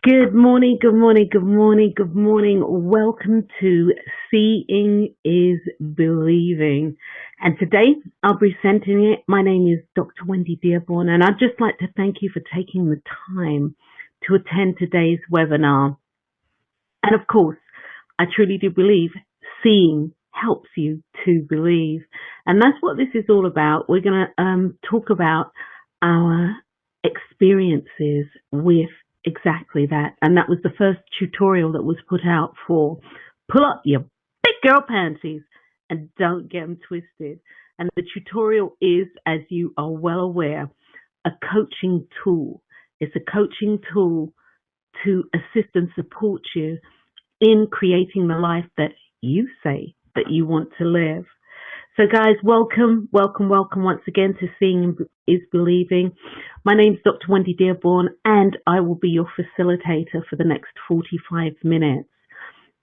Good morning, good morning, good morning, good morning. Welcome to Seeing is Believing. And today I'll be presenting it. My name is Dr. Wendy Dearborn, and I'd just like to thank you for taking the time to attend today's webinar. And of course, I truly do believe seeing helps you to believe. And that's what this is all about. We're going to talk about our experiences with exactly that. And that was the first tutorial that was put out for pull up your big girl panties and don't get them twisted. And the tutorial is, as you are well aware, a coaching tool. It's a coaching tool to assist and support you in creating the life that you say that you want to live. So guys, welcome once again to Seeing is Believing. My name's Dr. Wendy Dearborn, and I will be your facilitator for the next 45 minutes.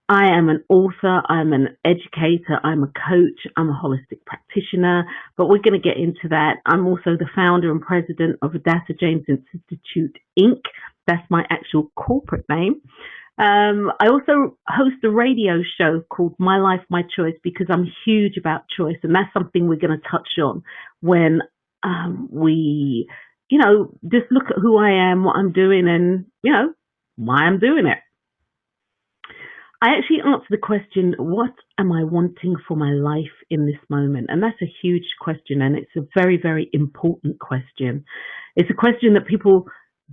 I am an author, I'm an educator, I'm a coach, I'm a holistic practitioner, but we're going to get into that. I'm also the founder and president of Adassa James Institute, Inc. That's my actual corporate name. I also host a radio show called My Life, My Choice, because I'm huge about choice. And that's something we're going to touch on when we, just look at who I am, what I'm doing, and, why I'm doing it. I actually answer the question, what am I wanting for my life in this moment? And that's a huge question. And it's a very, very important question. It's a question that people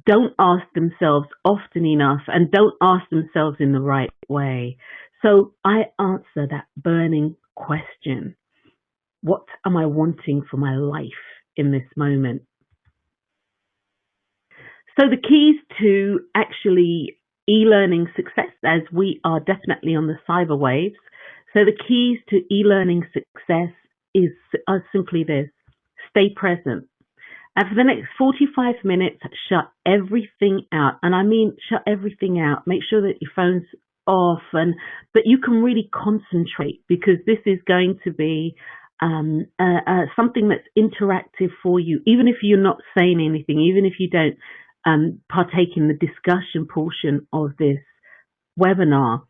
don't ask themselves often enough and don't ask themselves in the right way. So I answer that burning question. What am I wanting for my life in this moment? So the keys to actually e-learning success, as we are definitely on the cyber waves. So the keys to e-learning success are simply this: stay present. And for the next 45 minutes, shut everything out. And I mean, shut everything out. Make sure that your phone's off and that you can really concentrate, because this is going to be something that's interactive for you. Even if you're not saying anything, even if you don't partake in the discussion portion of this webinar,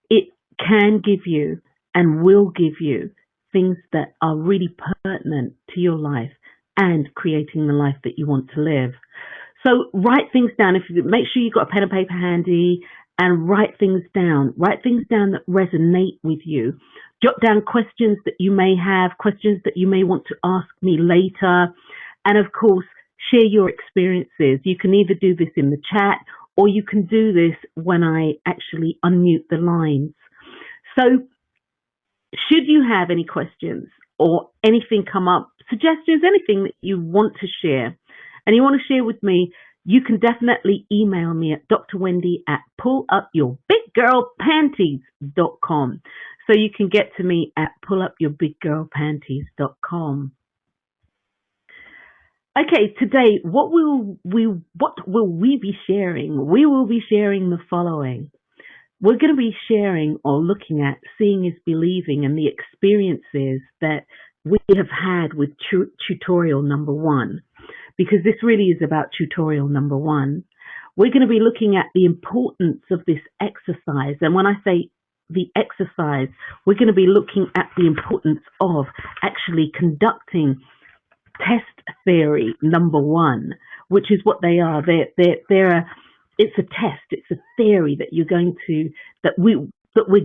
it can give you and will give you things that are really pertinent to your life and creating the life that you want to live. So write things down. Make sure you've got a pen and paper handy and write things down. Write things down that resonate with you. Jot down questions that you may have, questions that you may want to ask me later. And of course, share your experiences. You can either do this in the chat or you can do this when I actually unmute the lines. So should you have any questions or anything come up, suggestions, anything that you want to share and you want to share with me, you can definitely email me at drwendy@pullupyourbiggirlpanties.com. So you can get to me at pullupyourbiggirlpanties.com. Okay, today, what will we be sharing? We will be sharing the following. We're going to be sharing or looking at Seeing is Believing and the experiences that we have had with tutorial number 1, because this really is about tutorial number 1. We're going to be looking at the importance of this exercise. And when I say the exercise, we're going to be looking at the importance of actually conducting test theory number 1, which is what they are. It's a test. It's a theory that we're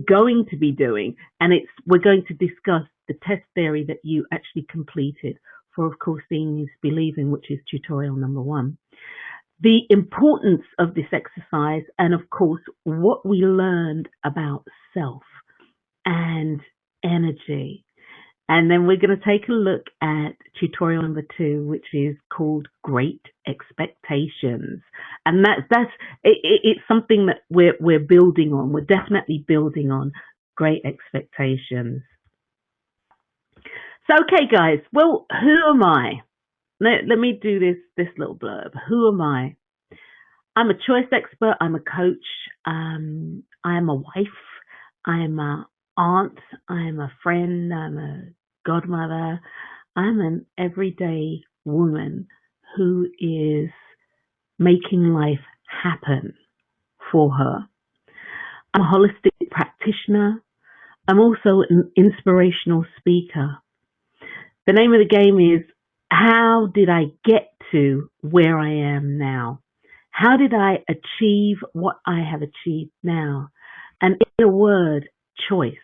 going to be doing, and we're going to discuss the test theory that you actually completed for, of course, Seeing is Believing, which is tutorial number 1. The importance of this exercise, and of course, what we learned about self and energy. And then we're going to take a look at tutorial number 2, which is called Great Expectations. And it's something that we're building on. We're definitely building on Great Expectations. So, okay, guys. Well, who am I? Let me do this little blurb. Who am I? I'm a choice expert. I'm a coach. I am a wife. I'm a aunt. I'm a friend. I'm a godmother. I'm an everyday woman who is making life happen. for her. I'm a holistic practitioner. I'm also an inspirational speaker. The name of the game is, how did I get to where I am now? How did I achieve what I have achieved now? And in a word, choice.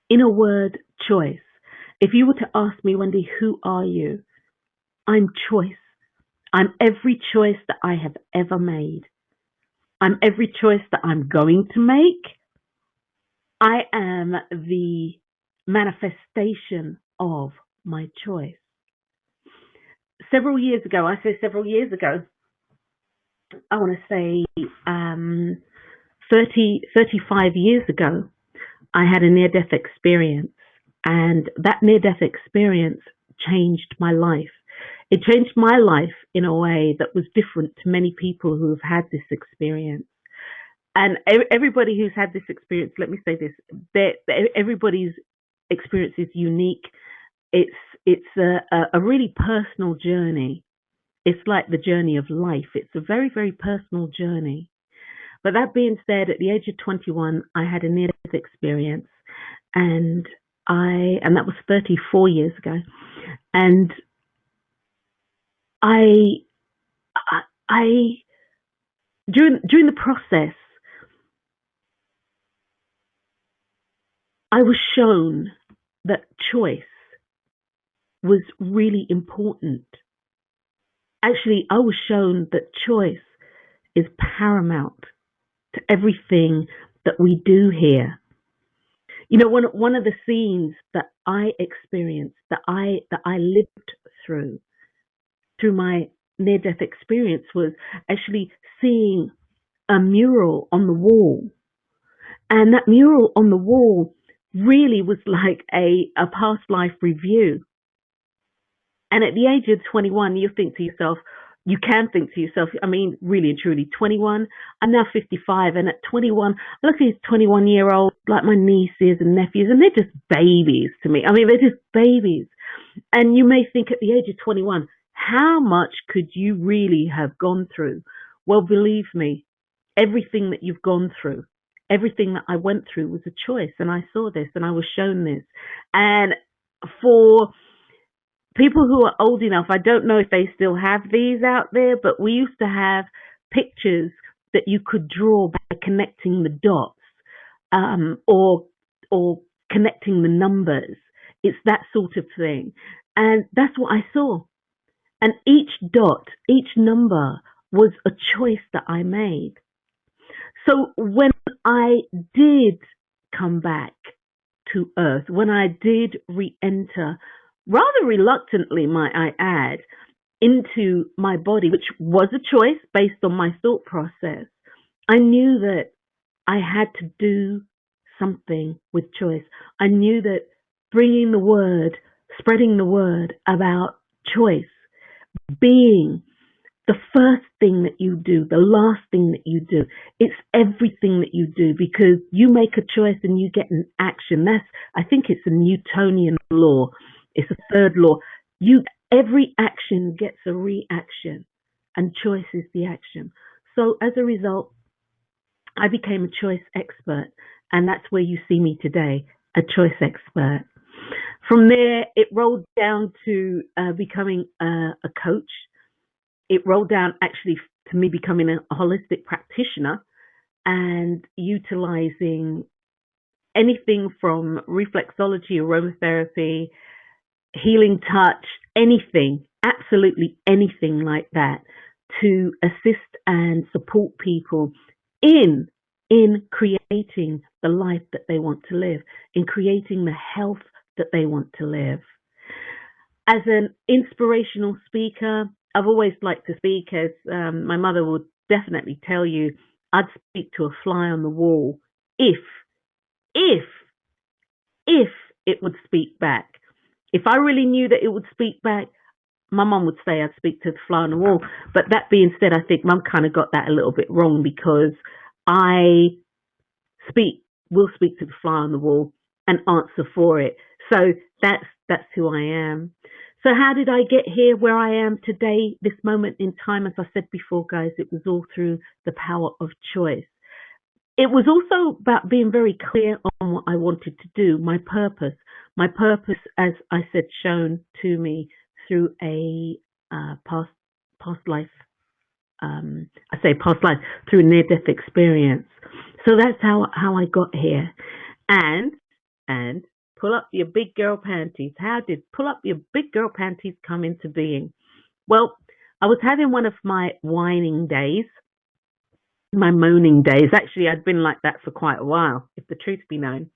In a word, choice. If you were to ask me, Wendy, who are you? I'm choice. I'm every choice that I have ever made. I'm every choice that I'm going to make. I am the manifestation of my choice. Several years ago, I say several years ago, I want to say 35 years ago, I had a near-death experience. And that near-death experience changed my life. It changed my life in a way that was different to many people who have had this experience. And everybody who's had this experience, let me say this, everybody's experience is unique. It's a really personal journey. It's like the journey of life. It's a very, very personal journey. But that being said, at the age of 21, I had a near-death experience, and that was 34 years ago. And I during the process, I was shown that choice was really important. Actually, I was shown that choice is paramount to everything that we do here. You know, one of the scenes that I experienced, that I lived through my near-death experience, was actually seeing a mural on the wall. And that mural on the wall really was like a past life review. And at the age of 21, you think to yourself, you can think to yourself, I mean, really and truly, 21, I'm now 55, and at 21, I look at these 21-year-olds, like my nieces and nephews, and they're just babies to me. I mean, they're just babies. And you may think at the age of 21, how much could you really have gone through? Well, believe me, everything that you've gone through, everything that I went through was a choice. And I saw this and I was shown this. And for people who are old enough, I don't know if they still have these out there, but we used to have pictures that you could draw by connecting the dots, or connecting the numbers. It's that sort of thing. And that's what I saw. And each dot, each number was a choice that I made. So when I did come back to Earth, when I did re-enter, rather reluctantly, might I add, into my body, which was a choice based on my thought process, I knew that I had to do something with choice. I knew that bringing the word, spreading the word about choice, being the first thing that you do, the last thing that you do, it's everything that you do, because you make a choice and you get an action. I think it's a Newtonian law. It's a third law. Every action gets a reaction, and choice is the action. So as a result, I became a choice expert, and that's where you see me today, a choice expert. From there, it rolled down to becoming a coach. It rolled down actually to me becoming a holistic practitioner and utilizing anything from reflexology, aromatherapy, healing touch, anything, absolutely anything like that, to assist and support people in creating the life that they want to live, in creating the health that they want to live. As an inspirational speaker, I've always liked to speak, as my mother would definitely tell you, I'd speak to a fly on the wall if it would speak back. If I really knew that it would speak back, my mum would say I'd speak to the fly on the wall. But that being said, I think mum kind of got that a little bit wrong, because I will speak to the fly on the wall and answer for it. So that's who I am. So how did I get here where I am today, this moment in time? As I said before, guys, it was all through the power of choice. It was also about being very clear on what I wanted to do, my purpose. My purpose, as I said, shown to me through a past life. I say past life through a near-death experience. So that's how I got here. And pull up your big girl panties. How did pull up your big girl panties come into being? Well, I was having one of my whining days, my moaning days. Actually, I'd been like that for quite a while, if the truth be known.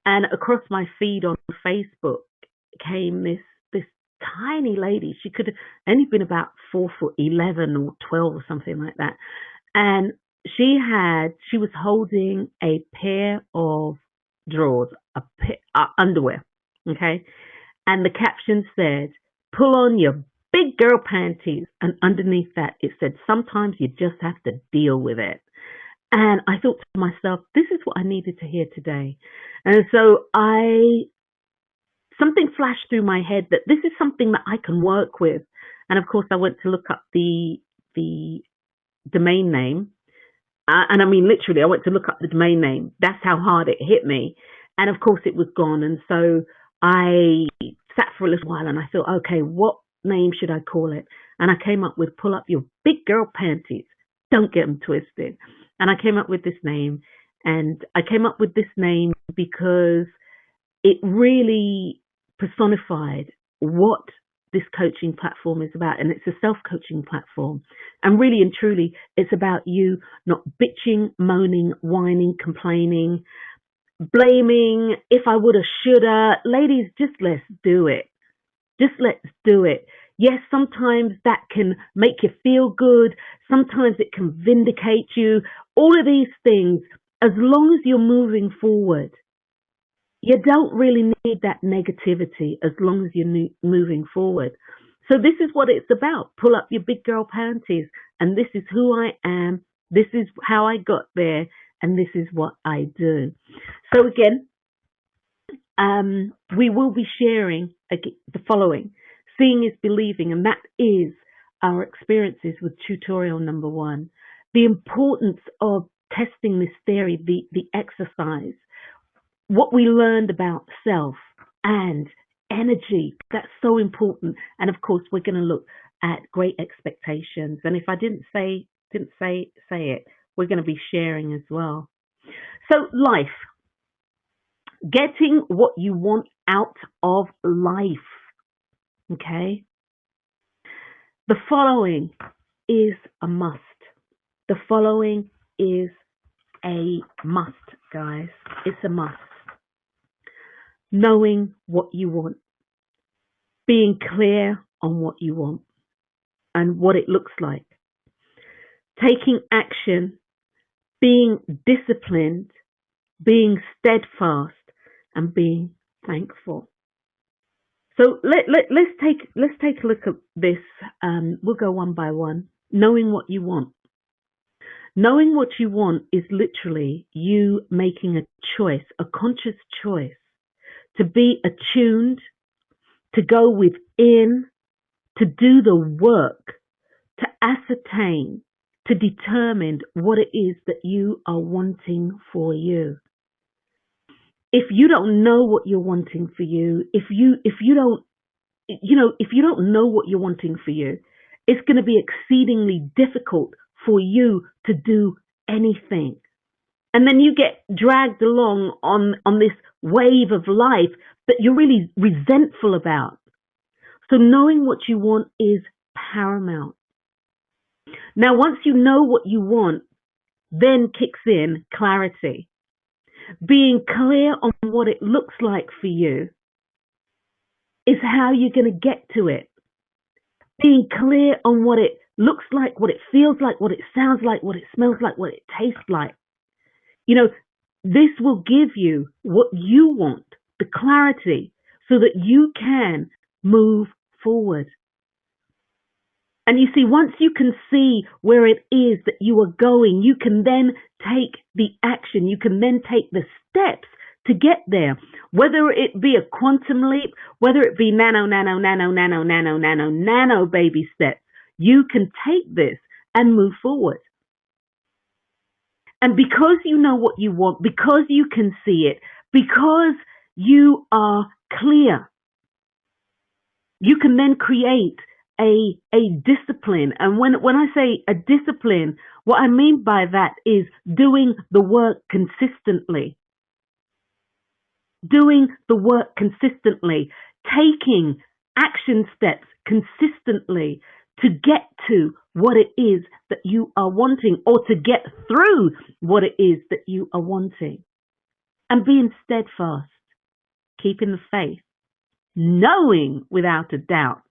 And across my feed on Facebook came this tiny lady. She could have only been about 4'11" or 12 or something like that. And she was holding a pair of drawers, underwear, okay? And the caption said, "Pull on your big girl panties." And underneath that, it said, "Sometimes you just have to deal with it." And I thought to myself, this is what I needed to hear today. And so something flashed through my head that this is something that I can work with. And of course, I went to look up the domain name. And I mean, literally, I went to look up the domain name. That's how hard it hit me. And of course, it was gone. And so I sat for a little while and I thought, okay, what name should I call it? And I came up with "Pull Up Your Big Girl Panties. Don't Get Them Twisted." And I came up with this name. And I came up with this name because it really personified what this coaching platform is about. And it's a self-coaching platform. And really and truly, it's about you not bitching, moaning, whining, complaining, blaming, if I woulda, shoulda. Ladies, just let's do it. Just let's do it. Yes, sometimes that can make you feel good. Sometimes it can vindicate you. All of these things, as long as you're moving forward, you don't really need that negativity as long as you're moving forward. So this is what it's about. Pull up your big girl panties. And this is who I am. This is how I got there. And this is what I do. So again, we will be sharing the following. Seeing is believing. And that is our experiences with tutorial number 1. The importance of testing this theory, the exercise. What we learned about self and energy, that's so important. And of course, we're going to look at great expectations. And if I didn't say it, we're going to be sharing as well. So life, getting what you want out of life. Okay. The following is a must. The following is a must, guys. It's a must. Knowing what you want, being clear on what you want and what it looks like, taking action, being disciplined, being steadfast, and being thankful. So let's take a look at this. We'll go one by one. Knowing what you want. Knowing what you want is literally you making a choice, a conscious choice, to be attuned, to go within, to do the work, to ascertain, to determine what it is that you are wanting for you. If you don't know what you're wanting for you, if you don't know what you're wanting for you, it's going to be exceedingly difficult for you to do anything. And then you get dragged along on this wave of life that you're really resentful about. So knowing what you want is paramount. Now, once you know what you want, then kicks in clarity. Being clear on what it looks like for you is how you're going to get to it. Being clear on what it looks like, what it feels like, what it sounds like, what it smells like, what it tastes like. This will give you what you want, the clarity, so that you can move forward. And you see, once you can see where it is that you are going, you can then take the action. You can then take the steps to get there, whether it be a quantum leap, whether it be nano baby steps. You can take this and move forward. And because you know what you want, because you can see it, because you are clear, you can then create a discipline. And when I say a discipline, what I mean by that is doing the work consistently. Doing the work consistently, taking action steps consistently to get to what it is that you are wanting, or to get through what it is that you are wanting. And being steadfast, keeping the faith, knowing without a doubt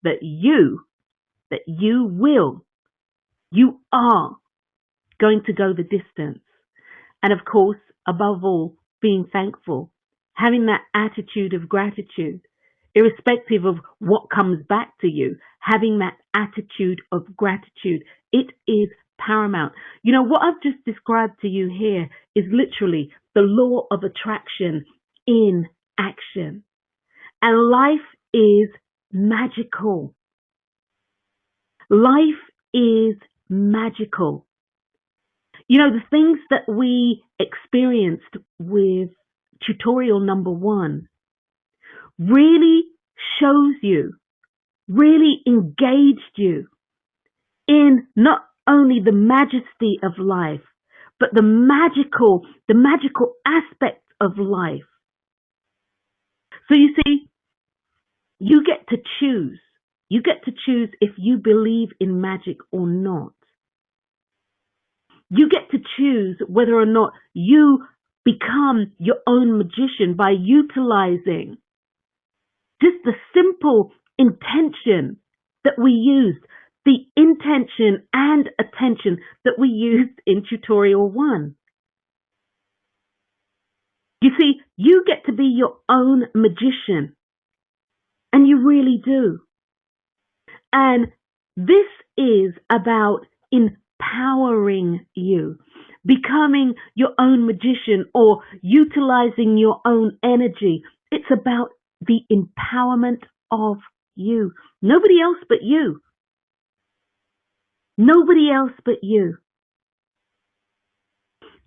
that you are going to go the distance. And of course, above all, being thankful, having that attitude of gratitude, irrespective of what comes back to you, having that attitude of gratitude, it is paramount. You know, what I've just described to you here is literally the law of attraction in action. And life is magical. Life is magical. You know, the things that we experienced with tutorial number 1 really shows you, really engaged you in not only the majesty of life, but the magical aspect of life. So you see, you get to choose. You get to choose if you believe in magic or not. You get to choose whether or not you become your own magician by utilizing just the simple intention that we used, the intention and attention that we used in tutorial 1. You see, you get to be your own magician, and you really do. And this is about empowering you, becoming your own magician, or utilizing your own energy. It's about the empowerment of you. Nobody else but you. Nobody else but you.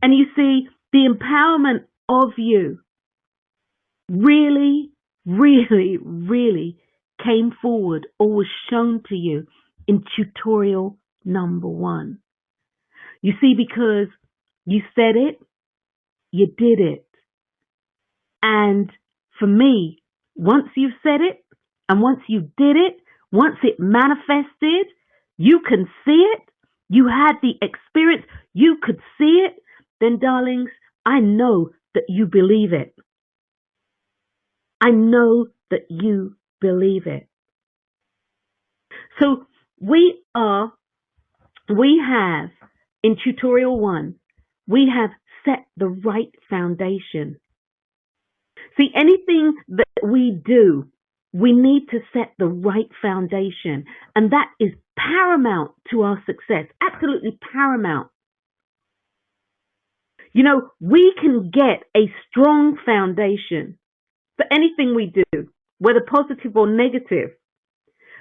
And you see, the empowerment of you really, really, really came forward, or was shown to you in tutorial number 1. You see, because you said it, you did it. And for me, once you've said it, and once you did it, once it manifested, you can see it, you had the experience, you could see it, then darlings, I know that you believe it. I know that you believe it. So we have, in tutorial 1, we have set the right foundation. See, anything that we do, we need to set the right foundation. And that is paramount to our success. Absolutely paramount. You know, we can get a strong foundation for anything we do, whether positive or negative.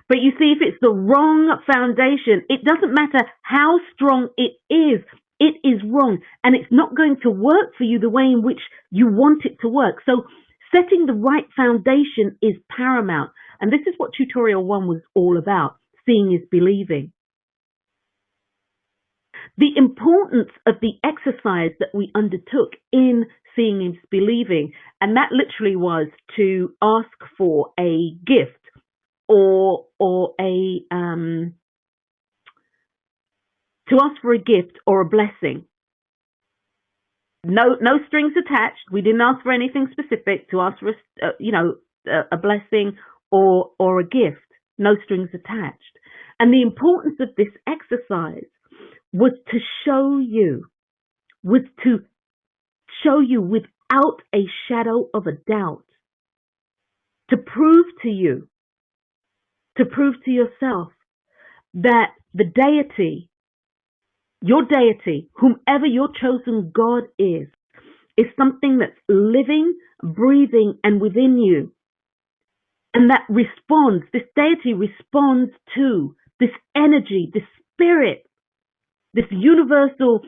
But you see, if it's the wrong foundation, it doesn't matter how strong it is wrong, and it's not going to work for you the way in which you want it to work. So setting the right foundation is paramount. And this is what tutorial 1 was all about. Seeing is believing. The importance of the exercise that we undertook in Seeing is Believing, and that literally was to ask for a gift, or a blessing. No strings attached. We didn't ask for anything specific. To ask for a blessing or a gift. No strings attached. And the importance of this exercise was to show you without a shadow of a doubt, to prove to yourself that the deity, your deity, whomever your chosen God is is something that's living, breathing, and within you. And that responds, this deity responds to this energy, this spirit, this universal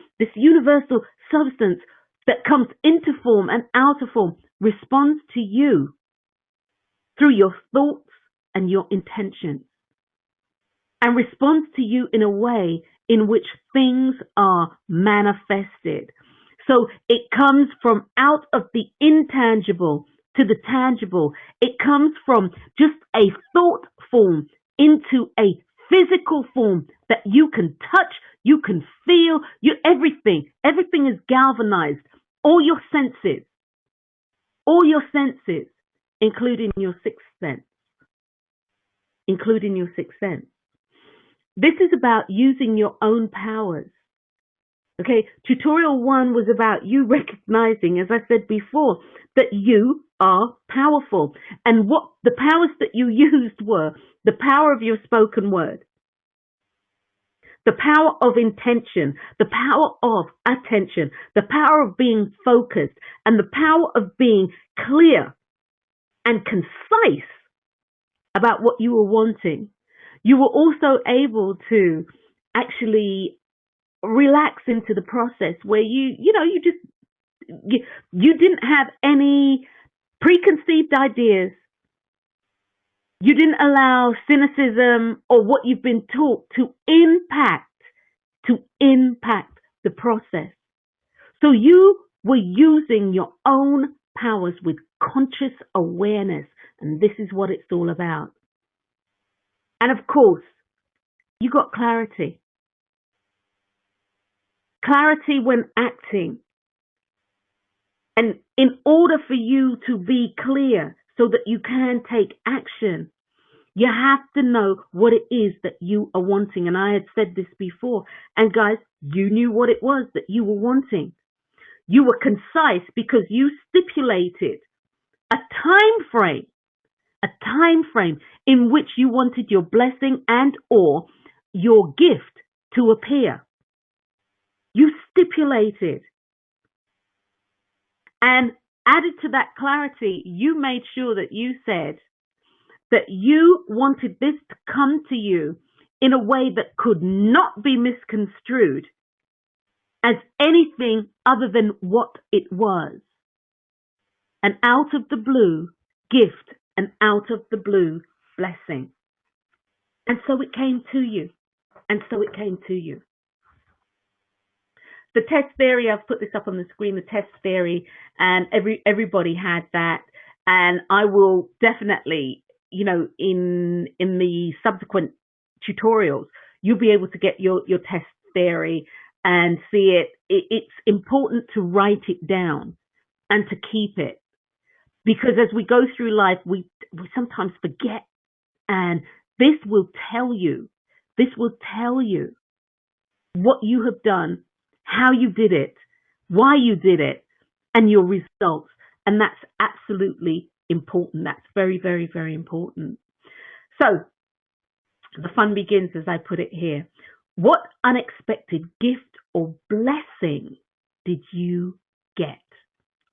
substance that comes into form and out of form, responds to you through your thoughts and your intentions, and responds to you in a way in which things are manifested. So it comes from out of the intangible to the tangible. It comes from just a thought form into a physical form that you can touch, you can feel, everything is galvanized. All your senses, including your sixth sense, including your sixth sense. This is about using your own powers. Okay, tutorial 1 was about you recognizing, as I said before, that you are powerful. And what the powers that you used were the power of your spoken word, the power of intention, the power of attention, the power of being focused, and the power of being clear and concise about what you were wanting. You were also able to actually relax into the process where you didn't have any preconceived ideas. You didn't allow cynicism or what you've been taught to impact the process. So you were using your own powers with conscious awareness, and this is what it's all about. And of course, you got clarity. Clarity when acting. And in order for you to be clear so that you can take action, you have to know what it is that you are wanting. And I had said this before. And guys, you knew what it was that you were wanting. You were concise because you stipulated a time frame in which you wanted your blessing and or your gift to appear. You stipulated. And added to that clarity, you made sure that you said that you wanted this to come to you in a way that could not be misconstrued as anything other than what it was. An out of the blue gift, an out of the blue blessing. And so it came to you. And so it came to you. The test theory, I've put this up on the screen, the test theory, and everybody had that. And I will definitely, in the subsequent tutorials, you'll be able to get your test theory and see it. It's important to write it down and to keep it, because as we go through life, we sometimes forget. And this will tell you what you have done, how you did it, why you did it, and your results. And that's absolutely important. That's very, very, very important. So the fun begins as I put it here. What unexpected gift or blessing did you get?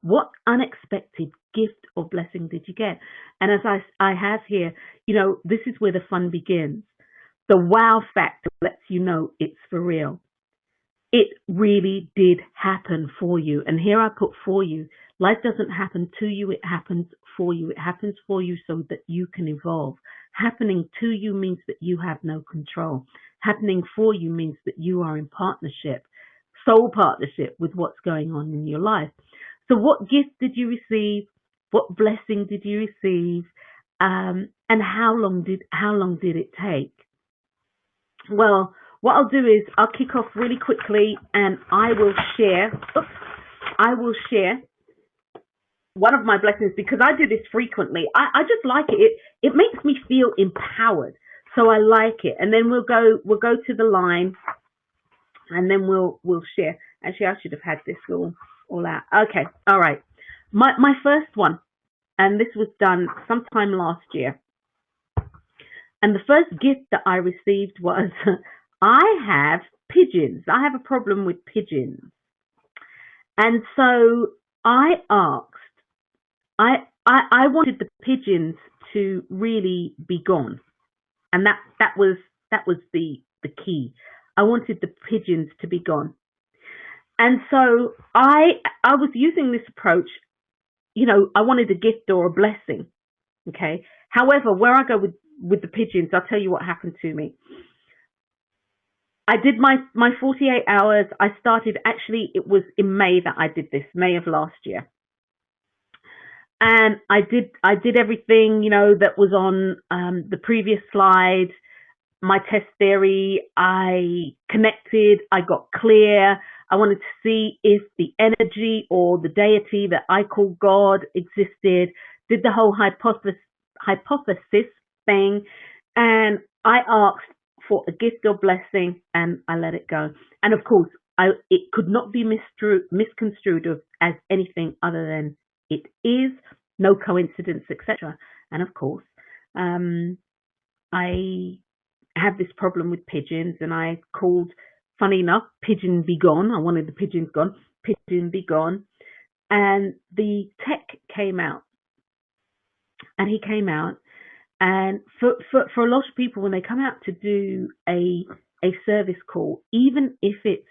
What unexpected gift or blessing did you get? And as I have here, this is where the fun begins. The wow factor lets you know it's for real. It really did happen for you. And here I put for you. Life doesn't happen to you, it happens for you. It happens for you so that you can evolve. Happening to you means that you have no control. Happening for you means that you are in partnership, soul partnership with what's going on in your life. So what gift did you receive? What blessing did you receive? And how long did it take? Well, what I'll do is I'll kick off really quickly and I will share one of my blessings, because I do this frequently. I just like it. It makes me feel empowered. So I like it. And then we'll go to the line and then we'll share. Actually, I should have had this all out. Okay. All right. My first one, and this was done sometime last year. And the first gift that I received was I have pigeons. I have a problem with pigeons. And so I asked, I wanted the pigeons to really be gone, and that was the key. I wanted the pigeons to be gone, and so I was using this approach. I wanted a gift or a blessing. Okay. However, where I go with the pigeons, I'll tell you what happened to me. I did my 48 hours. I started, actually, it was in May that I did this, May of last year. And I did everything, that was on the previous slide. My test theory, I connected, I got clear. I wanted to see if the energy or the deity that I call God existed, did the whole hypothesis thing, and I asked for a gift or blessing, and I let it go. And of course, it could not be misconstrued as anything other than it is, no coincidence, etc. And of course, um, I had this problem with pigeons, and I called, funny enough, pigeon be gone. I wanted the pigeons gone, pigeon be gone. And the tech came out, and he came out. And for a lot of people, when they come out to do a service call, even if it's,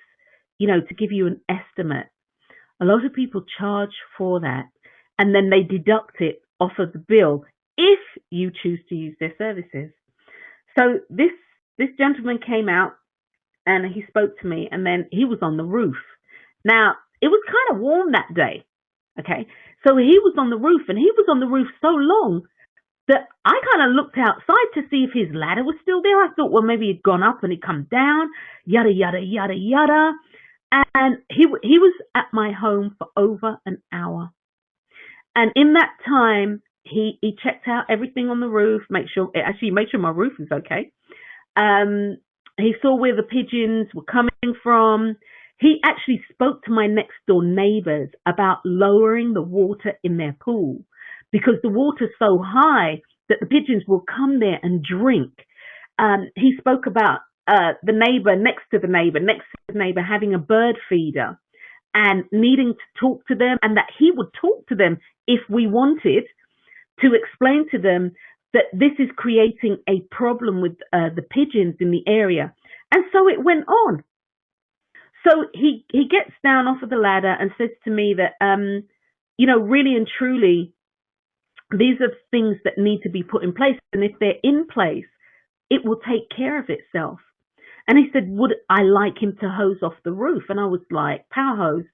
to give you an estimate, a lot of people charge for that, and then they deduct it off of the bill if you choose to use their services. So this gentleman came out, and he spoke to me, and then he was on the roof. Now, it was kind of warm that day. Okay. So he was on the roof, and he was on the roof so long that I kind of looked outside to see if his ladder was still there. I thought, well, maybe he'd gone up and he'd come down, yada, yada, yada, yada. And he was at my home for over an hour. And in that time, he checked out everything on the roof, made sure my roof was okay. Um, he saw where the pigeons were coming from. He actually spoke to my next door neighbors about lowering the water in their pool because the water's so high that the pigeons will come there and drink. He spoke about the neighbor next to the neighbor having a bird feeder and needing to talk to them, and that he would talk to them if we wanted to explain to them that this is creating a problem with the pigeons in the area. And so it went on. So he gets down off of the ladder and says to me that, really and truly, these are things that need to be put in place. And if they're in place, it will take care of itself. And he said, would I like him to hose off the roof? And I was like, power hose.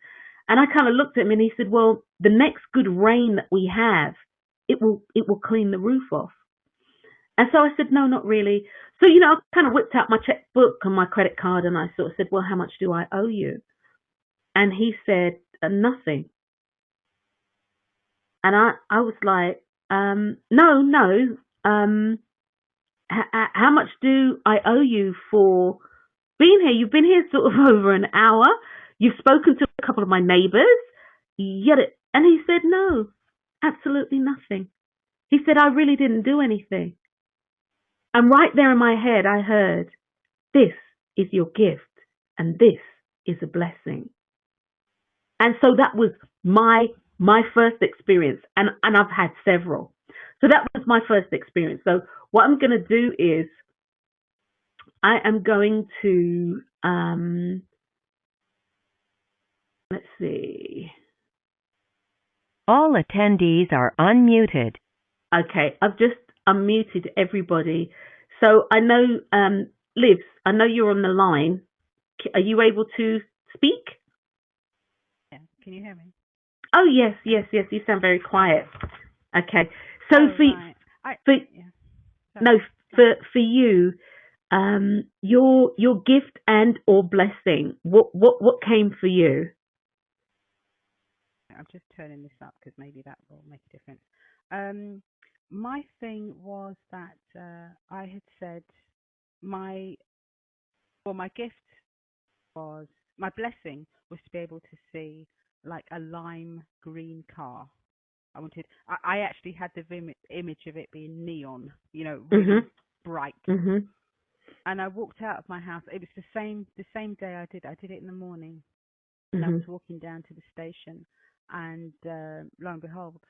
And I kind of looked at him, and he said, well, the next good rain that we have, it will clean the roof off. And so I said, no, not really. So, I kind of whipped out my checkbook and my credit card, and I sort of said, well, how much do I owe you? And he said, nothing. And I was like, no, no. How much do I owe you for being here? You've been here sort of over an hour. You've spoken to a couple of my neighbors. Yet and he said, no, absolutely nothing. He said, I really didn't do anything. And right there in my head, I heard, this is your gift, and this is a blessing. And so that was my first experience, and I've had several. So that was my first experience. So what I'm going to do is I am going to let's see. All attendees are unmuted. Okay, I've just unmuted everybody. So I know, Liv, I know you're on the line. Are you able to speak? Yeah, can you hear me? Oh, yes, yes, yes. You sound very quiet. Okay. So right. Yeah. no, for you, your gift and or blessing, what came for you? I'm just turning this up because maybe that will make a difference. My thing was that I had said my gift was, my blessing was to be able to see like a lime green car. I actually had the image of it being neon, really bright. Mm-hmm. And I walked out of my house. It was the same day I did it in the morning. And I was walking down to the station, and lo and behold,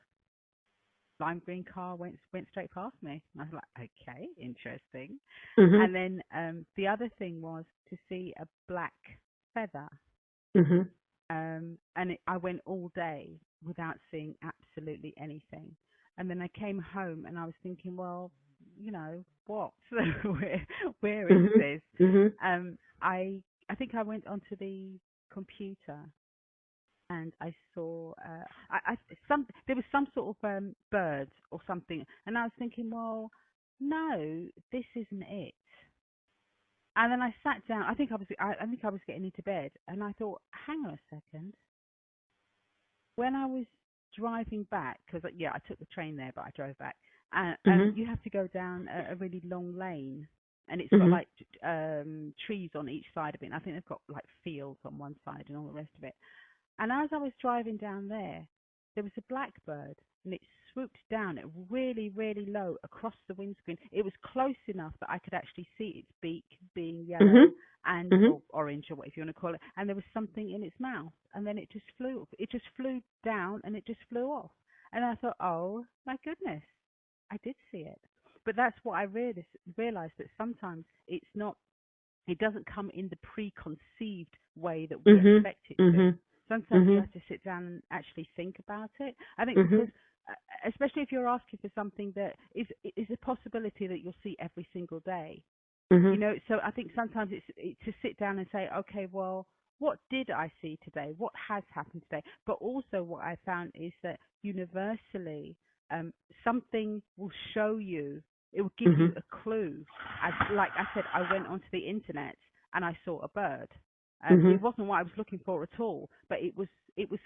lime green car went straight past me. I was like, okay, interesting. Mhm. And then the other thing was to see a black feather. Mhm. I went all day without seeing absolutely anything. And then I came home and I was thinking, well, what? Where is Mhm. this? Mhm. I think I went onto the computer and I saw there was some sort of bird or something, and I was thinking, well, no, this isn't it. And then I sat down. I think I was getting into bed, and I thought, hang on a second. When I was driving back, because yeah, I took the train there, but I drove back. And Mhm. you have to go down a really long lane, and it's got Mhm. like trees on each side of it. And I think they've got like fields on one side and all the rest of it. And as I was driving down there was a blackbird, and it swooped down really, really low across the windscreen. It was close enough that I could actually see its beak being Mhm. yellow and Mhm. or orange or whatever you want to call it. And there was something in its mouth, and then it just flew. It just flew down, and it just flew off. And I thought, oh my goodness, I did see it. But that's what I realized that sometimes it's not it doesn't come in the preconceived way that we Mhm. expect it to. Mhm. Sometimes you Mhm. have to sit down and actually think about it. I think because, Mhm. especially if you're asking for something that is a possibility that you'll see every single day, Mhm. so I think sometimes it's to sit down and say, okay, well, what did I see today? What has happened today? But also what I found is that universally, something will show you, it will give you Mhm. a clue. As like I said, I went onto the internet and I saw a bird. It Mhm. wasn't what I was looking for at all, but it was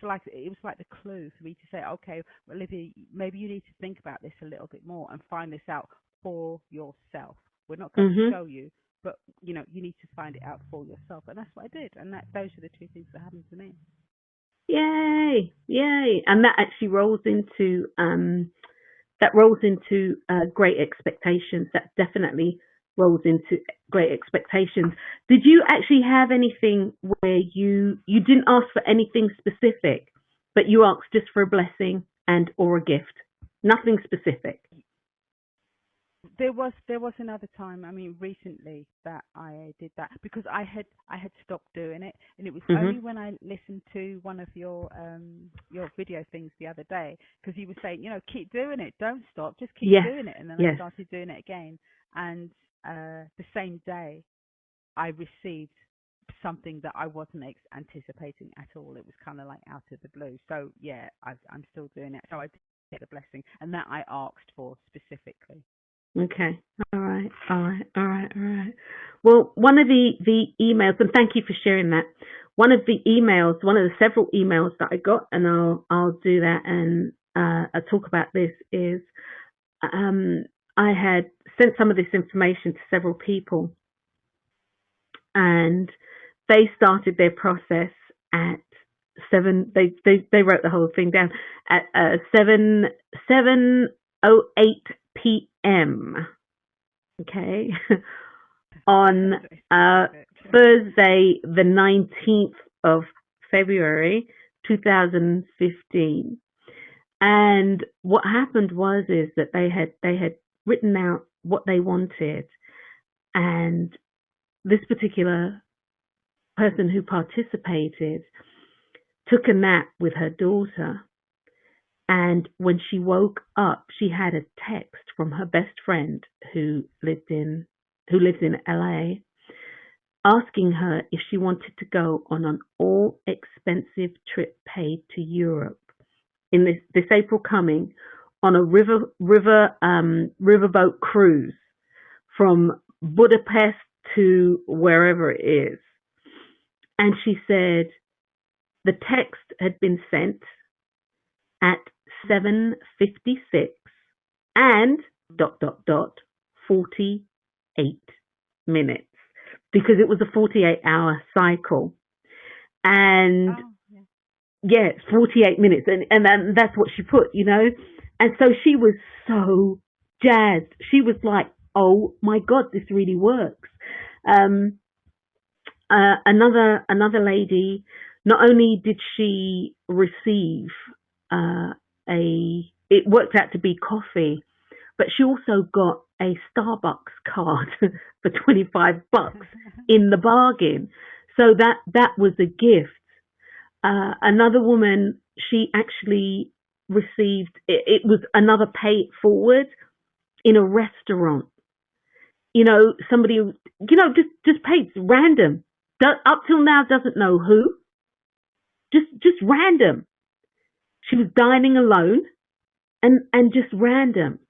like the clue for me to say, okay, well, Olivia, maybe you need to think about this a little bit more and find this out for yourself. We're not going to Mhm. show you, but you need to find it out for yourself, and that's what I did. And those are the two things that happened to me. Yay! Yay! And that actually rolls into Great Expectations. That definitely rolls into Great Expectations. Did you actually have anything where you didn't ask for anything specific, but you asked just for a blessing and or a gift? Nothing specific. There was another time. I mean, recently that I did that because I had stopped doing it, and it was only Mhm. when I listened to one of your video things the other day, because you were saying, keep doing it, don't stop, just keep Yes. doing it, and then I Yes. started doing it again, and the same day I received something that I wasn't anticipating at all. It was kind of like out of the blue. So yeah, I'm still doing it. So I did get a blessing, and that I asked for specifically. Okay. All right. All right. All right. All right. Well, one of the emails, and thank you for sharing that. One of the emails, one of the several emails that I got, and I'll do that and I'll talk about this is um, I had sent some of this information to several people, and they started their process at seven. They wrote the whole thing down at 7:08 p.m. Okay, on Very uh, specific. Thursday, the 19th of February, 2015. And what happened was is that they had written out what they wanted, and this particular person who participated took a nap with her daughter. And when she woke up, she had a text from her best friend who lives in LA, asking her if she wanted to go on an all expensive trip paid to Europe in this April coming on a riverboat cruise from Budapest to wherever it is. And she said the text had been sent at 7:56 and dot dot dot 48 minutes because it was a 48-hour cycle. And Oh yeah. yeah, it's 48 minutes. And then that's what she put. And so she was so jazzed. She was like, oh my God, this really works. Um, another lady, Not only did she receive uh, it worked out to be coffee, but she also got a Starbucks card for $25 in the bargain. So that was a gift. Another woman, she actually received it was another pay it forward in a restaurant. Somebody just paid random. Up till now doesn't know who. Just random. She was dining alone and just random.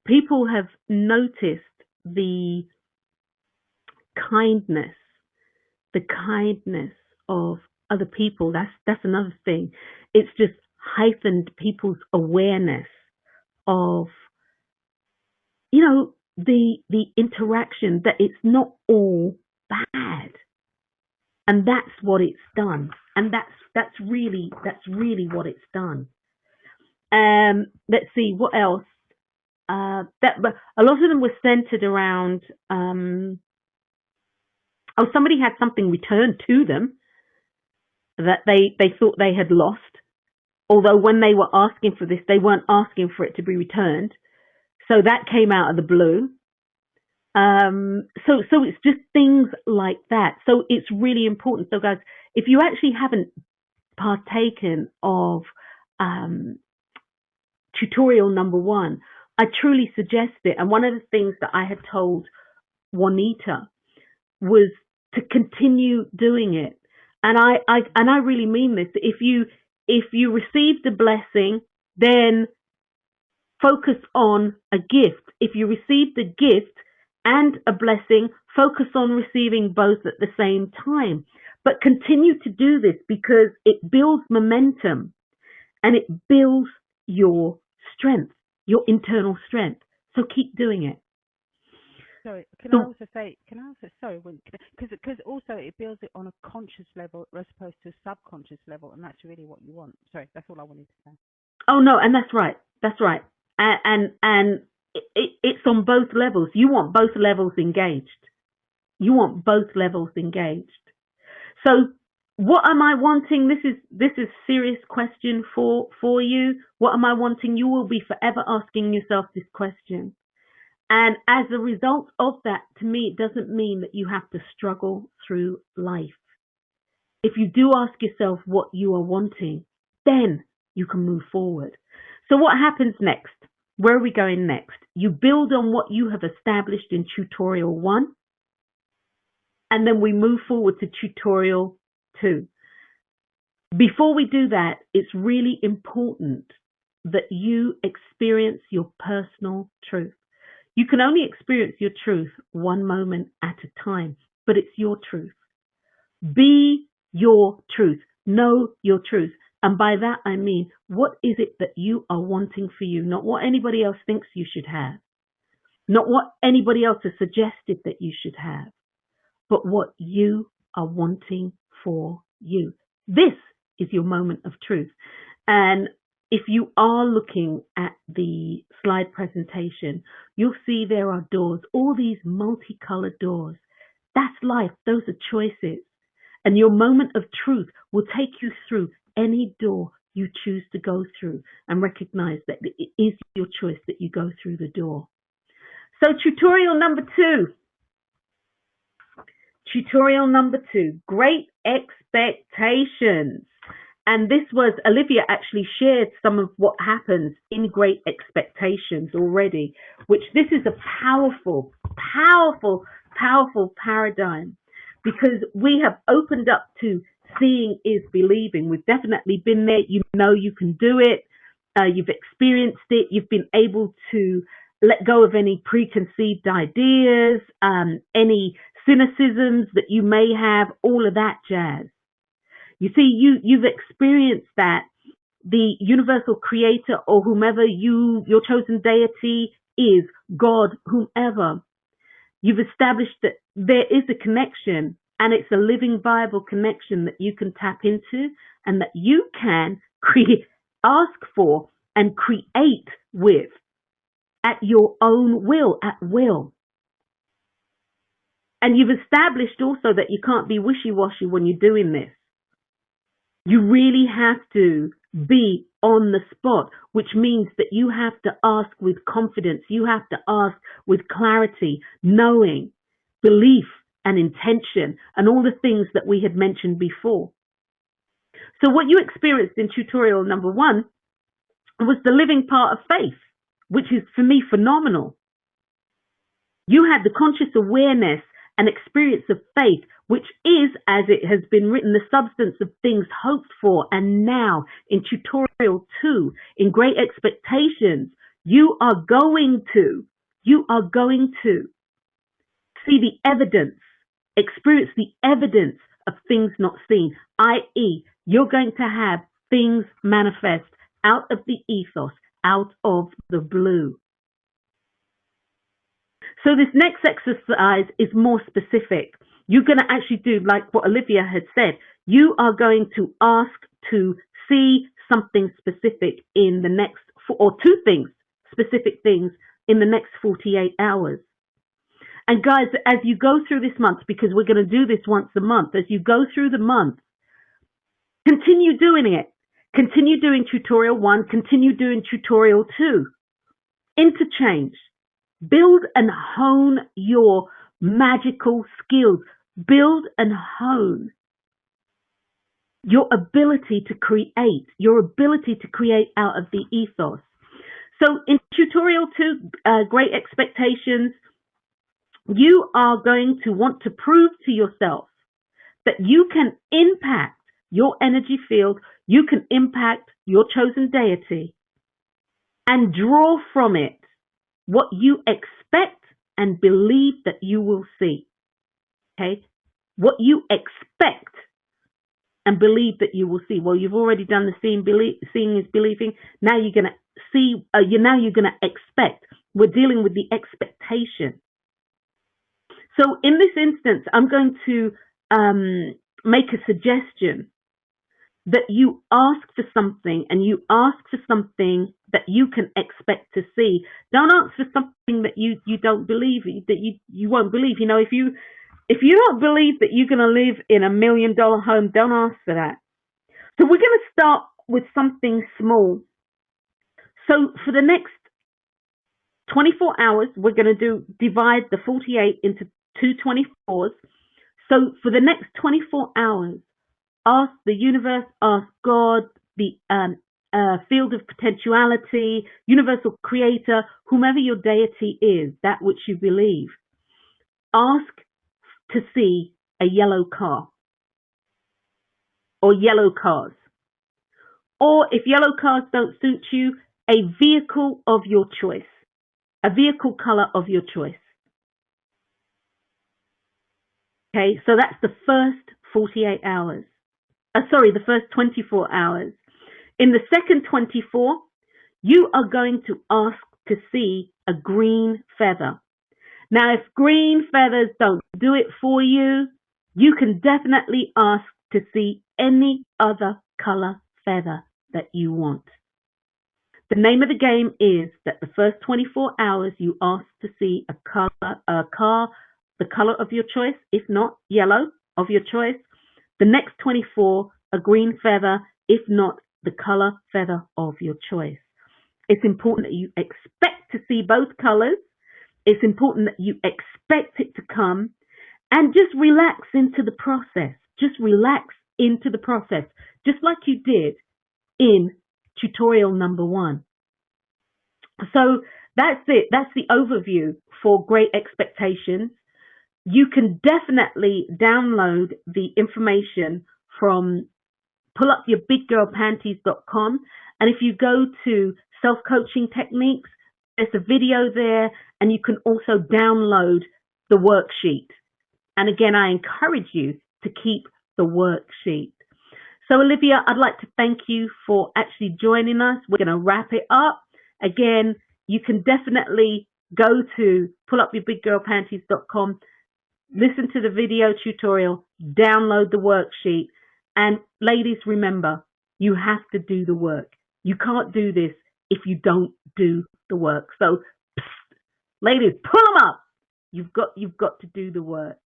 People have noticed the kindness, the kindness of other people. That's another thing. It's just heightened people's awareness of the interaction, that it's not all bad, and that's what it's done, and that's really what it's done. Let's see what else. But a lot of them were centered around. Somebody had something returned to them that they thought they had lost. Although when they were asking for this, they weren't asking for it to be returned. So that came out of the blue. So it's just things like that. So it's really important. So guys, if you actually haven't partaken of tutorial number 1, I truly suggest it. And one of the things that I had told Juanita was to continue doing it. And I really mean this. If you received a blessing, then focus on a gift. If you received a gift and a blessing, focus on receiving both at the same time. But continue to do this because it builds momentum and it builds your strength, your internal strength. So keep doing it. Sorry, can I So, also say, sorry, because also it builds it on a conscious level as opposed to a subconscious level, and that's really what you want. Sorry, that's all I wanted to say. oh no, and that's right. That's right. And it's on both levels. You want both levels engaged. You want both levels engaged. So what am I wanting? This is serious question for you. What am I wanting? You will be forever asking yourself this question. And as a result of that, to me, it doesn't mean that you have to struggle through life. If you do ask yourself what you are wanting, then you can move forward. So what happens next? Where are we going next? You build on what you have established in tutorial 1, and then we move forward to tutorial 2. Before we do that, it's really important that you experience your personal truth. You can only experience your truth one moment at a time, but it's your truth. Be your truth. Know your truth. And by that I mean, what is it that you are wanting for you? Not what anybody else thinks you should have. Not what anybody else has suggested that you should have. But what you are wanting for you. This is your moment of truth. And if you are looking at the slide presentation, you'll see there are doors, all these multicolored doors. That's life. Those are choices. And your moment of truth will take you through any door you choose to go through, and recognize that it is your choice that you go through the door. So tutorial number 2. Tutorial number 2, Great Expectations. And this was, Olivia actually shared some of what happens in Great Expectations already, which this is a powerful, powerful, powerful paradigm, because we have opened up to seeing is believing. We've definitely been there. You know you can do it. You've experienced it. You've been able to let go of any preconceived ideas, any cynicisms that you may have, all of that jazz. You see, you've experienced that the universal creator, or whomever your chosen deity is, God, whomever, you've established that there is a connection, and it's a living, viable connection that you can tap into and that you can ask for and create with at your own will, at will. And you've established also that you can't be wishy-washy when you're doing this. You really have to be on the spot, which means that you have to ask with confidence. You have to ask with clarity, knowing, belief, and intention, and all the things that we had mentioned before. So what you experienced in tutorial number 1 was the living part of faith, which is for me phenomenal. You had the conscious awareness and experience of faith, which is, as it has been written, the substance of things hoped for. And now in tutorial 2, in Great Expectations, you are going to see the evidence, experience the evidence of things not seen, i.e., you're going to have things manifest out of the ethos, out of the blue. So this next exercise is more specific. You're going to actually do like what Olivia had said. You are going to ask to see something specific in the next, or 2 things, specific things in the next 48 hours. And guys, as you go through this month, because we're going to do this once a month, as you go through the month, continue doing it. Continue doing tutorial 1, continue doing tutorial 2. Interchange. Build and hone your magical skills. Build and hone your ability to create, out of the ethos. So in tutorial 2, Great Expectations, you are going to want to prove to yourself that you can impact your energy field, you can impact your chosen deity, and draw from it what you expect and believe that you will see. Okay? What you expect and believe that you will see. Well, you've already done the seeing is believing. Now you're going to see, now you're going to expect. We're dealing with the expectation. So in this instance, I'm going to make a suggestion that you ask for something, and you ask for something that you can expect to see. Don't ask for something that you don't believe, that you won't believe. You know, if you don't believe that you're going to live in $1 million home, don't ask for that. So we're going to start with something small. So for the next 24 hours, we're going to divide the 48 into 2 24s. So for the next 24 hours, ask the universe, ask God, the field of potentiality, universal creator, whomever your deity is, that which you believe. Ask to see a yellow car or yellow cars. Or if yellow cars don't suit you, a vehicle of your choice, a vehicle color of your choice. Okay, so that's the first 48 hours. The first 24 hours. In the second 24, you are going to ask to see a green feather. Now, if green feathers don't do it for you, you can definitely ask to see any other color feather that you want. The name of the game is that the first 24 hours you ask to see a car, the color of your choice, if not yellow of your choice. The next 24, a green feather, if not the color feather of your choice. It's important that you expect to see both colors. It's important that you expect it to come, and just relax into the process. Just relax into the process, just like you did in tutorial number 1. So that's it. That's the overview for Great Expectations. You can definitely download the information from pullupyourbiggirlpanties.com. And if you go to self-coaching techniques, there's a video there, and you can also download the worksheet. And again, I encourage you to keep the worksheet. So Olivia, I'd like to thank you for actually joining us. We're going to wrap it up. Again, you can definitely go to pullupyourbiggirlpanties.com, listen to the video tutorial, download the worksheet. And ladies, remember, you have to do the work. You can't do this if you don't do the work. So, ladies, pull them up. You've got to do the work.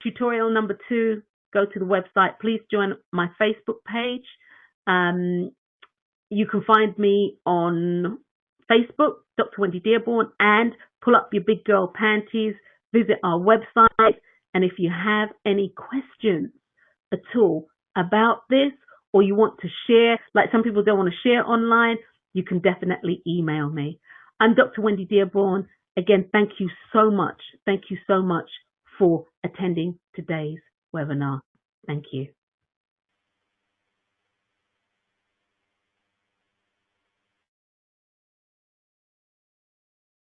tutorial number 2, go to the website. Please join my Facebook page. You can find me on Facebook, Dr. Wendy Dearborn, and pull up your big girl panties, visit our website. And if you have any questions at all about this, or you want to share, like some people don't want to share online, you can definitely email me. I'm Dr. Wendy Dearborn. Again, thank you so much. Thank you so much for attending today's webinar. Thank you.